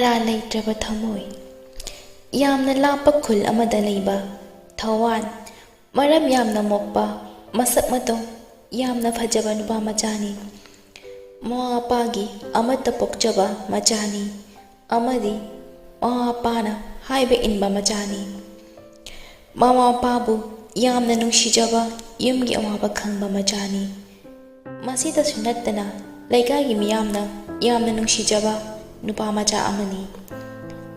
Maral leitraba Thamoi. Yamna lapa khul amada leiba Thawan. Maram yamna mokpa masak matong yamna phajaba nupa machani. Mama pagi amata pokjaba machani. Amadi mama pana haibe inba machani. Mama pabu yamna nungshijaba yumgi awaba khangba machani. Masida sunattana laikagi miyamna yamna nungshijaba nupa macha amani.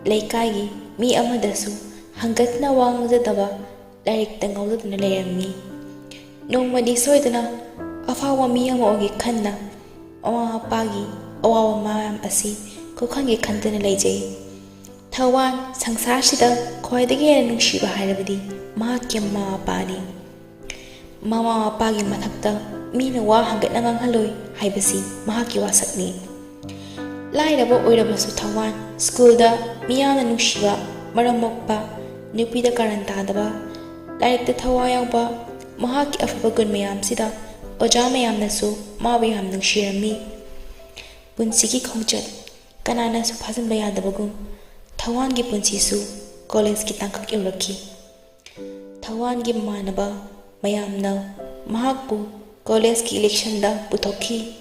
Laikagi mi amadasu hangatna wangzadaba lairik tangawdadna layrammi. Nongmadi soidana afawa mi ama ogi khanna awa pagi awawa mayam asi kokhangi khantana laijai. Thawan sangsarshida khwaidagi nungshiba hairabadi mahakki mama pani. Mama pagi mathakta mina wa hangatna nganghaloi haibasi mahakki wasakni. Lairaba oirabasu Thawan schoolda miyamna nungshiba maramokpa nupida karantadaba lairikta thawa yawba mahakki afaba gun mayamsida oja mayamnasu mabu yam nungshirami. Punsigi khongchat kananasu phajinba yadabagum Thawangi punsisu college ki tangkak yaurakhi. Thawangi manaba mayamna mahakpu college ki election da puthokhi.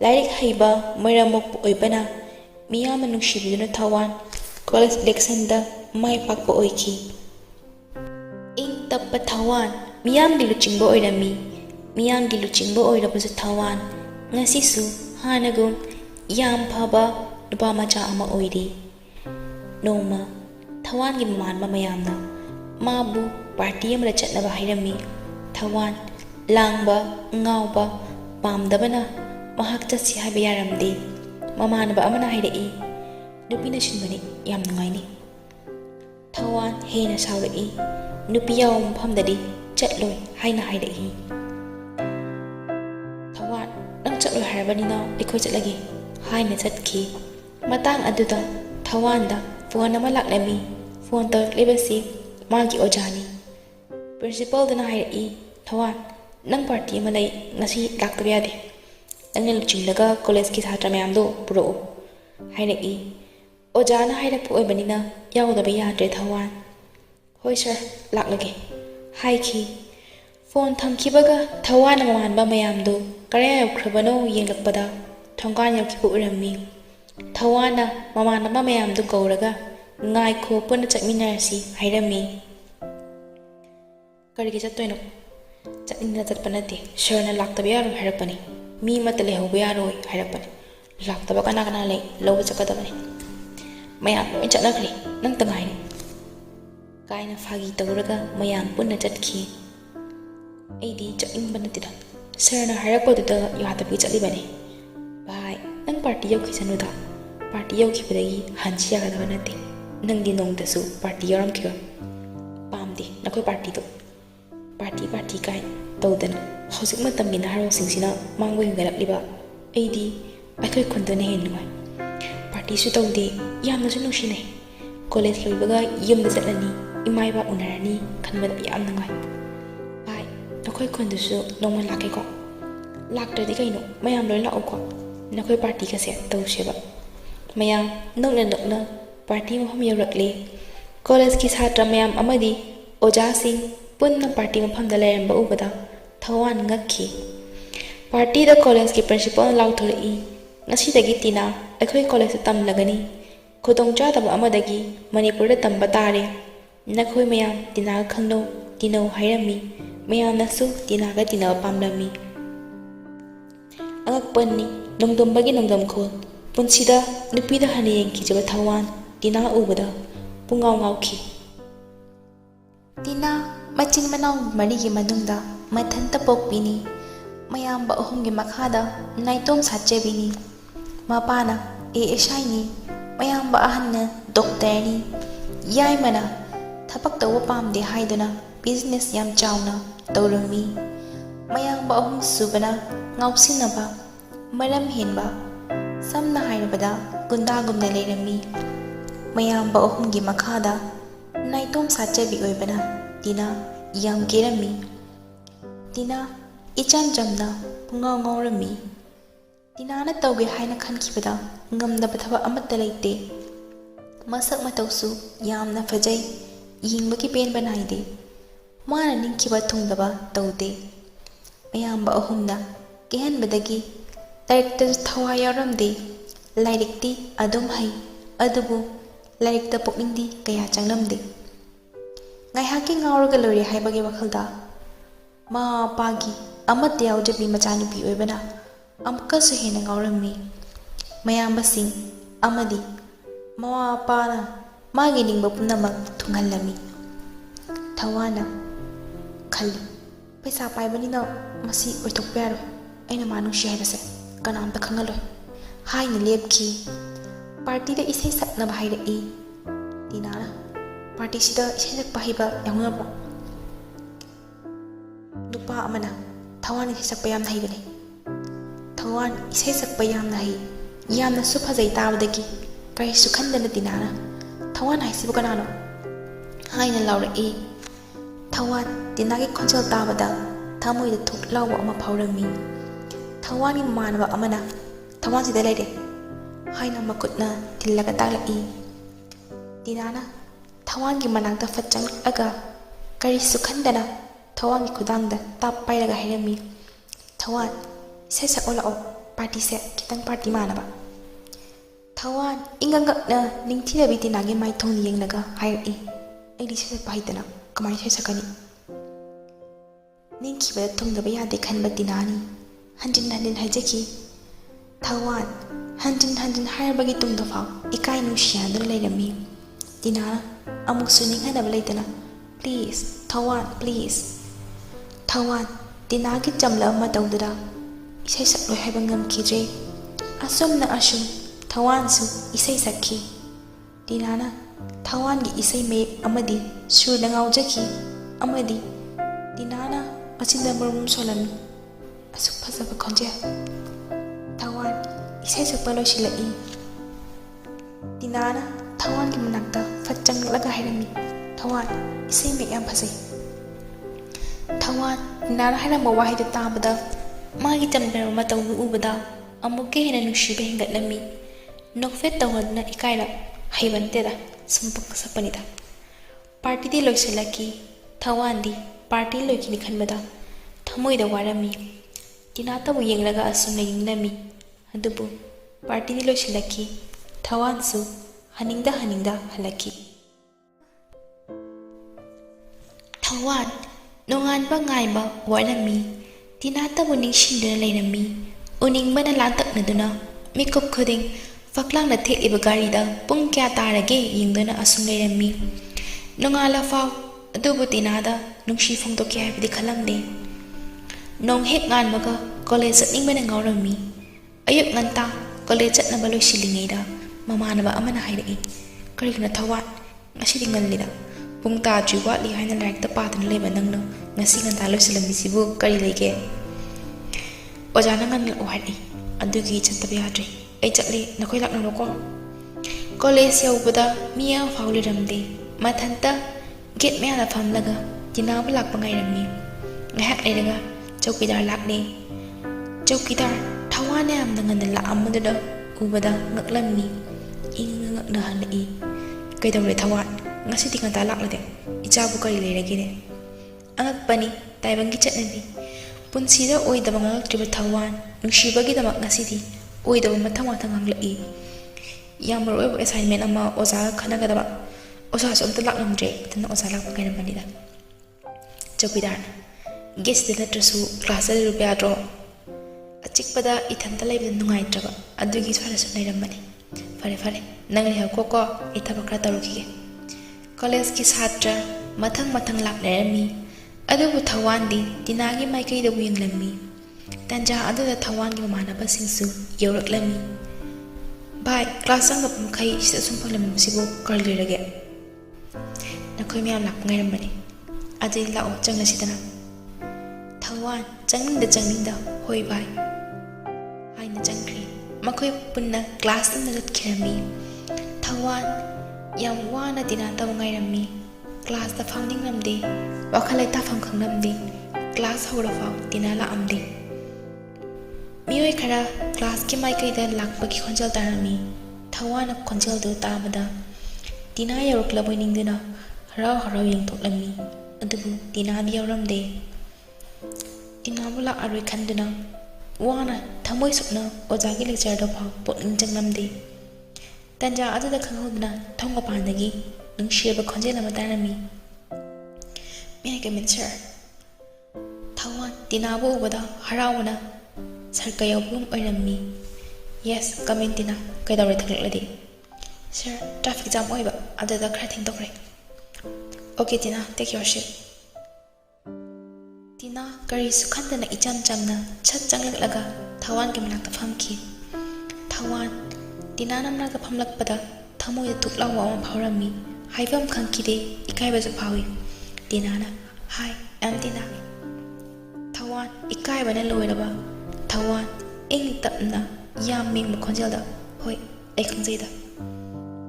Lairik haiba maramok oibana miyamna nungshibiduna Thawan college election da mai pakpa oikhi. Ing tappa Thawan miyamgi luchingba oirami. Miyamgi luchingba oirabasu Thawan ngasisu hanagum yam phaba nupa macha ama oiri. Noma Thawangi mamanba mayamna mabu party amada chatnaba hairami. Thawan langba ngawba pamdabana mahak chatsi haiba yaramde. Mamanba amana hairei nupina shinbani yam nungaini. Thawan hena saurei nupi yaw mafamdadi chatloi haina hairei. Thawan nang chatloi harabanina aikoi chatlagi haina chatki. Matang aduda Thawanda phone ama laklami. Phone tawrklibasi magi ojani. Principal dana hairei Thawan nang party ama lei ngasi laktaba yade. Nangna luchinglaga college ki satra mayamdo puroo hairei. Ojana hairakpu oibanina yawdaba yadre Thawan. Hoi sir laklage haiki. Phone thamkibaga Thawan mamanba mayamdo karaya yaukrabano yenglakpada thongkan yaukibu urammi. Thawana mamanaba mayamdo kauraga ngaikho puna chakminarasi hairami. Karigi chattoino chatningna chatpa nate sirna laktaba yaroi hairapani. Mi mata lehauba yaroi hairapani. Laktaba kana kana lei lawba chakadabani. Mayam loi chatnakri nang tangaini. Kaina fagi tawraga mayam punna chatkhi. Aidi chakingba natida sirna hairapaduda yadabi chatlibani. Bye nang party yaukhisanuda. Party yaukibadagi hanchi yagadaba nate. Nangdi nongdasu party yaramkiba. Pamdi nakoi party do. Party kai tawdana hojik matamgi naharo singsina mangba yungalakliba. Aidi aikoi khundana hen nungai. Party su tawde yamnasu nungsinai. College loibaga yumda chatlani imaiba unarani khanbada yam nungai. Bye nakoi khundusu nongma lakeko. Laktradi kaino mayam loi laoko. Nakoi party kase tawseba. Mayam nokna party mafam yaurakle. College ki satra mayam amadi oja sing punna party mafamda lairamba ubada Thawan ngakhi. Party da college ki principal lauthorei ngasidagi tina aikhoi college tamlagani. Khudong chadaba amadagi Manipur da tamba tare. Nakhoi mayam tina khangno tino hairami. Mayam nasu tina ga tina pamlami. Angakpanni nongdombagi nongdom khol. Punsida nupida hani yengkijaba Thawan tina ubada pungaw ngawki. Tina machin manaw marigi manungda mathanta pokpini. Mayamba ohumgi makhada naitom satjebini. Mapana eshaini. Mayamba ahanna doctorni. Yaimana thapak tawa pamde haiduna business yam chawna tawrami. Mayamba ohum subana ngawsinaba maram henba. Samna hairabada gundagumna leirami. Mayamba ohumgi makhada naitom satjabi oibana tina yam gerami. Tina ichan jamna pungaw ngawrami. Tina na tawge haina khankibada ngamdaba thaba amatta leite. Masak matausu yamna fajai yingbaki penba naide. Mana ningkiba thungdaba taude. Mayamba ahumna kihanbadagi lairikta thawai yaramde. Lairikti adum hai adubu lairikta pokningdi kaya changnamde. Ngaihaki ngauraga lori haibagi wakhalda ma pagi amat yaujabi machanupi oibana amkasu hena ngaurammi. Mayambasing amadi mawa pana magi ningba punamak thunghallami. Thawana khalli paisa paibanina masi oithokpa yaroi aina manushi haibase kanamta khangaloi haina lepki. Party da isai saknaba hairei dinana party sida isai sakpa haiba yangunabo. Nupa amana Thawan isai sakpa yamna haibane. Thawan isai sakpa yamna hai yamna su phajai tabadagi karisu khandana dinana Thawan haisibu kanano haina laurei. Thawan dinagi khonjal tabada Thamoi da thuk lawa ama phaurami. Thawan gi manaba amana Thawan sida leide haina makutna tillaga taglai. Dinana Thawan gi manakta fatchang aga karisu khandana Thawan gi khudangda tap pairaga hairami. Thawan isai sakola o party se kitang party manaba. Thawan ingangakna ningthirabi dinagi mai thongni yengnaga hairei aidi se paidana kamai se sakani. Ningkiba thongdaba yade khanba dinani hanjin hajaki. Thawan hanjin hairbagi tungda faw ikai nushiyadra leirami. Dinana amuksu ninghanaba leitana please Thawan please. Thawan dinagi chamla ama tawdara isai sakloi haiba ngamkidre. Asumna asum Thawan su isai sakhi. Dinana Thawan gi isai me amadi surna ngaujaki amadi dinana machinda marum solami asuk phajaba khonje. Thawan isai sakpa loisilai. Dinana Thawan gi manakta fatchang laga hairami. Thawan isai me yam phajai. Thawan dinana hairamba wahida tabada magi chamdara matawdu ubada amukke hena nushiba hengatlami. Nokfet tawdna ikaira haibanteda sumpak sapanida. Party di loisilaki. Thawan di party loikini khanbada Thamoi da warami. Dinata bu yenglaga asumna yingnami. Adubu party di loisilaki. Thawan su haningda halaki. Thawan nonganba ngaiba warami. Dinata bu ningshindana leirami. Uningbana lantaknaduna mikup khuding faklang na theliba garida pung kya tarage yingdana asum leirami. Nongala faw adubu dinada nungshi phongdokki haibadi khalamde. Nong hek nganmaga college chatningbana ngaurami. Ayuk nganta college chatnaba loisilingeda mamanaba amana hairei karigna Thawan ngasidi ngallida pung tajri watli haina lairikta padana leba nangna ngasi nganta loisilambisibu kari leige. Ojana nganla oharei adugi chattaba yadre ai chatle nakhoi laknaro ko. College yaubada miya fauliramde mathanta gate maya famlaga dinaba lakpa ngairammi. Ngahak leiraga chowkidar lakne. Chowkidar Thawan yamna ngana laamadada ubada ngaklammi. Inga ngakna halai kaidawre Thawan ngasidi nganta laklade ichabu kari leiragine. Angakpani taibangi chatnani punsida oidaba ngaktriba Thawan nungshibagidamak ngasidi oidaba mathang hanglai. Yamar oiba assignment ama oza khanagadaba oza so amta laklamdre tana oza lakpa ngairambanida. Chowkidar guest de natrasu class da rupiya dro achikpada ithanta laibada nungaitraba adugi swarasu nairambani. Fare nangri hakoko ithaba kra tarukige. College ki satra mathang laklerami. Adubu Thawan di dinagi maikai da yenglammi. Tanja aduda Thawan gi mamanaba singsu yawraklami. Bye class ang mukhay sida sumpalam sibo karlirage. Nakoy miyam lakpa ngairambani. Adil lao changna sidana. Thawan changning da hoy bye. Haina changkri. Makoy punna class na natkirami. Thawan yam wana dinata ngairami. Class da founding namde. Wakhalay ta fam khangnamde. Class hora faw dinala amde. Miyoi khara class ki maikai da lakpa ki khonjal tarami. Thawan khonjal do tabada ꯇꯤꯅꯥ ꯌꯧꯔꯛꯂꯕꯣꯏ ꯅꯤꯡꯗꯨꯅ ꯍꯔꯥꯎ ꯍꯔꯥꯎ ꯌꯦꯡꯊꯣꯛꯂꯝꯃꯤ ꯑꯗꯨꯕꯨ ꯇꯤꯅꯥꯗꯤ ꯌꯥꯎꯔꯝꯗꯦ ꯇꯤꯅꯥꯕꯨ ꯂꯥꯛꯑꯔꯣꯏ ꯈꯟꯗꯨꯅ ꯋꯥꯅ ꯊꯃꯣꯏ ꯁꯨꯞꯅ ꯑꯣꯖꯥꯒꯤ ꯂꯦꯛꯆꯔꯗ ꯐꯥꯎ ꯄꯨꯛꯅꯤꯡ ꯆꯪꯂꯝꯗꯦ ꯇꯟꯖꯥ ꯑꯗꯨꯗ ꯈꯪꯍꯧꯗꯅ ꯊꯣꯡ ꯃꯄꯥꯟꯗꯒꯤ ꯅꯨꯡꯁꯤꯔꯕ ꯈꯣꯟꯖꯦꯜ ꯑꯃ ꯇꯥꯔꯝꯃꯤ May I come in, sir? ꯊꯋꯥꯟ ꯇꯤꯅꯥꯕꯨ ꯎꯕꯗ ꯍꯔꯥꯎꯕꯅ ꯁꯔꯀ ꯌꯧꯕꯒꯨꯝ ꯑꯣꯏꯔꯝꯃꯤ Yes, come in, ꯇꯤꯅꯥ ꯀꯩꯗꯧꯔꯦ ꯊꯣꯛꯂꯛꯂꯗꯤ Sir, traffic jam ꯑꯣꯏꯕ ꯑꯗꯨꯗ ꯈꯔ ꯊꯦꯡꯗꯣꯛꯈ꯭ꯔꯦ Okay, Tina, take your seat. ꯇꯤꯅꯥ ꯀꯔꯤꯁꯨ ꯈꯟꯗꯅ ꯏꯆꯝ ꯆꯝꯅ ꯁꯠ ꯆꯪꯂꯛꯂꯒ ꯊꯋꯥꯟꯒꯤ ꯃꯅꯥꯛꯇ ꯐꯝꯈꯤ ꯊꯋꯥꯟ ꯇꯤꯅꯥꯅ ꯃꯅꯥꯛꯇ ꯐꯝꯂꯛꯄꯗ ꯊꯃꯣꯏꯗ ꯊꯨꯛ ꯂꯥꯎꯕ ꯑꯃ ꯐꯥꯎꯔꯝꯃꯤ ꯍꯥꯏꯐꯝ ꯈꯪꯈꯤꯗꯦ ꯏꯀꯥꯏꯕꯁꯨ ꯐꯥꯎꯏ ꯇꯤꯅꯥꯅ Hi, I'm ꯇꯤꯅꯥ ꯊꯋꯥꯟ ꯏꯀꯥꯏꯕꯅ ꯂꯣꯏꯔꯕ ꯊꯋꯥꯟ ꯏꯪ ꯇꯞꯅ ꯌꯥꯝ ꯃꯦꯡꯕ ꯈꯣꯟꯖꯦꯜꯗ ꯍꯣꯏ ꯑꯩ ꯈꯪꯖꯩꯗ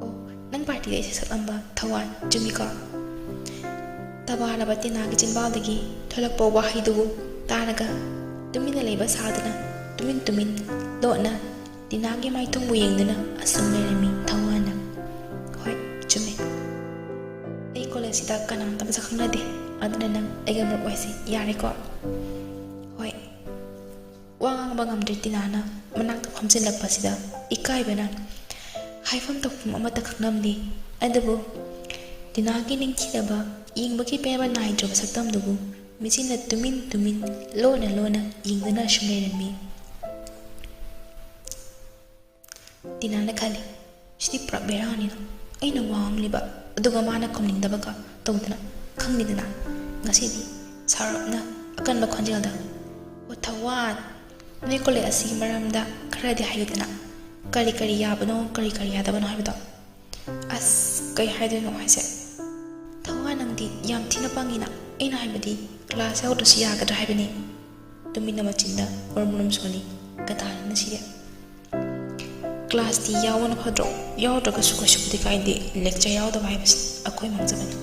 ꯑꯣ ꯅꯪ ꯄꯥꯔꯇꯤꯗ ꯏꯁꯩ ꯁꯛꯂꯝꯕ ꯊꯋꯥꯟ ꯆꯨꯝꯃꯤꯀꯣ ꯇꯕꯥꯔꯕ ꯇꯤꯅꯥꯒꯤ ꯆꯤꯟꯕꯥꯜꯗꯒꯤ ꯊꯣꯛꯂꯛꯄ ꯋꯥꯍꯩꯗꯨꯕꯨ ꯇꯥꯔꯒ ꯇꯨꯃꯤꯟꯅ ꯂꯩꯕ ꯁꯥꯗꯨꯅ ꯇꯨꯃꯤꯟ ꯂꯣꯠꯅ ꯇꯤꯅꯥꯒꯤ ꯃꯥꯏꯊꯣꯡꯕꯨ ꯌꯦꯡꯗꯨꯅ ꯑꯁꯨꯝ ꯂꯩꯔꯝꯃꯤ ꯊꯋꯥꯟꯅ ꯍꯣꯏ ꯆꯨꯝꯃꯤ ꯑꯩ ꯀꯣꯂꯦꯖꯁꯤꯗ ꯀꯅꯥꯝꯇ ꯃꯁꯛ ꯈꯪꯅꯗꯦ ꯑꯗꯨꯅ ꯅꯪ ꯑꯩꯒ ꯃꯔꯨꯞ ꯑꯣꯏꯁꯤ ꯌꯥꯔꯦꯀꯣ ꯍꯣꯏ ꯋꯥ ꯉꯥꯡꯕ ꯉꯝꯗ꯭ꯔꯦ ꯇꯤꯅꯥꯅ ꯃꯅꯥꯛꯇ ꯐꯝꯖꯤꯜꯂꯛꯄꯁꯤꯗ ꯏꯀꯥꯏꯕꯅ ꯍꯥꯏꯐꯝ ꯇꯧꯐꯝ ꯑꯃꯠꯇ ꯈꯪꯂꯝꯗꯦ ꯑꯗꯨꯕꯨ ꯇꯤꯅꯥꯒꯤ ꯅꯤꯡꯊꯤꯅꯕ ꯌꯦꯡꯕꯒꯤ ꯄꯦꯟꯕ ꯅꯥꯏꯗ꯭ꯔꯕ ꯁꯛꯇꯝꯗꯨꯕꯨ ꯃꯤꯆꯤꯟꯅ ꯇꯨꯃꯤꯟ ꯂꯣꯟꯅ ꯌꯦꯡꯗꯨꯅ ꯁꯨꯝ ꯂꯩꯔꯝꯃꯤ ꯇꯤꯅꯥꯅ ꯈꯜꯂꯤ ꯁꯤꯗꯤ ꯄꯨꯔꯥ ꯕꯦꯔꯥꯅꯤꯅ ꯑꯩꯅ ꯋꯥ ꯉꯥꯡꯂꯤꯕ ꯑꯗꯨꯒ ꯃꯥꯅ ꯈꯨꯝꯅꯤꯡꯗꯕꯒ ꯇꯧꯗꯅ ꯈꯪꯅꯤꯗꯅ ꯉꯁꯤꯗꯤ ꯁꯥꯎꯔꯞꯅ ꯑꯀꯟꯕ ꯈꯣꯟꯖꯦꯜꯗ ꯑꯣ ꯊꯋꯥꯟ ꯅꯣꯏ ꯀꯣꯂꯦꯖ ꯑꯁꯤꯒꯤ ꯃꯔꯝꯗ ꯈꯔꯗꯤ ꯍꯥꯏꯌꯨꯗꯅ ꯀꯔꯤ ꯌꯥꯕꯅꯣ ꯀꯔꯤ ꯌꯥꯗꯕꯅꯣ ꯍꯥꯏꯕꯗꯣ ꯑꯁ ꯀꯩ ꯍꯥꯏꯗꯣꯏꯅꯣ ꯍꯥꯏꯁꯦ ꯊꯋꯥꯟ ꯅꯪꯗꯤ ꯌꯥꯝ ꯊꯤꯅ ꯄꯪꯉꯤꯅ ꯑꯩꯅ ꯍꯥꯏꯕꯗꯤ ꯀ꯭ꯂꯥꯁ ꯌꯥꯎꯗ꯭ꯔꯁꯨ ꯌꯥꯒꯗ꯭ꯔꯥ ꯍꯥꯏꯕꯅꯤ ꯇꯨꯃꯤꯟꯅ ꯃꯆꯤꯟꯗ ꯃꯔꯨꯝ ꯁꯣꯜꯂꯤ ꯀꯗꯥꯏꯅ ꯁꯤꯗꯤ ꯀ꯭ꯂꯥꯁꯇꯤ ꯌꯥꯎꯕꯅ ꯐꯗ꯭ꯔꯣ ꯌꯥꯎꯗ꯭ꯔꯒꯁꯨ ꯀꯩꯁꯨꯕꯨꯗꯤ ꯀꯥꯏꯗꯦ ꯂꯦꯛꯆꯔ ꯌꯥꯎꯗꯕ ꯍꯥꯏꯕꯁꯤ ꯑꯩꯈꯣꯏ ꯃꯥꯡꯖꯕꯅꯤ